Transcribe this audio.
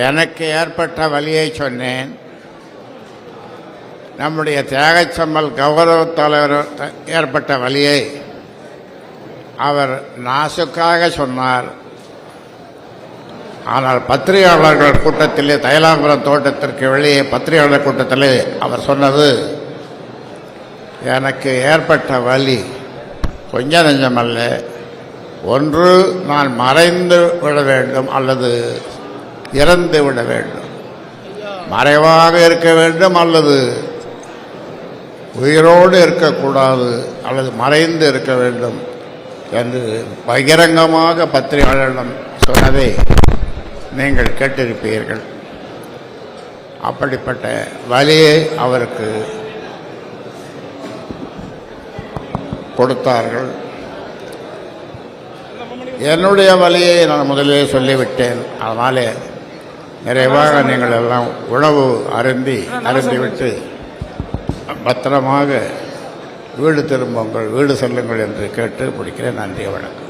எனக்கு ஏற்பட்ட வலியை சொன்னேன். நம்முடைய தியாகச்சம்மல் கௌரவ தலைவர் ஏற்பட்ட வலியை அவர் நாசுக்காக சொன்னார். ஆனால் பத்திரிகையாளர்கள் கூட்டத்திலே, தைலாபுரம் தோட்டத்திற்கு வெளியே பத்திரிகையாளர் கூட்டத்திலே அவர் சொன்னது, எனக்கு ஏற்பட்ட வலி கொஞ்ச நெஞ்சமல்ல, ஒன்று நான் மறைந்து விட வேண்டும் அல்லது இறந்து விட வேண்டும், மறைவாக இருக்க வேண்டும் அல்லது உயிரோடு இருக்கக்கூடாது அல்லது மறைந்து இருக்க வேண்டும் என்று பகிரங்கமாக பத்திரிகையாளரிடம் சொன்னதை நீங்கள் கேட்டிருப்பீர்கள். அப்படிப்பட்ட வலியை அவருக்கு கொடுத்தார்கள். என்னுடைய வலியை நான் முதலே சொல்லிவிட்டேன். அதனாலே நிறைவாக நீங்கள் எல்லாம் உணவு அருந்திவிட்டு பத்திரமாக வீடு திரும்புங்கள், வீடு செல்லுங்கள் என்று கேட்டு முடிக்கிறேன். நன்றி, வணக்கம்.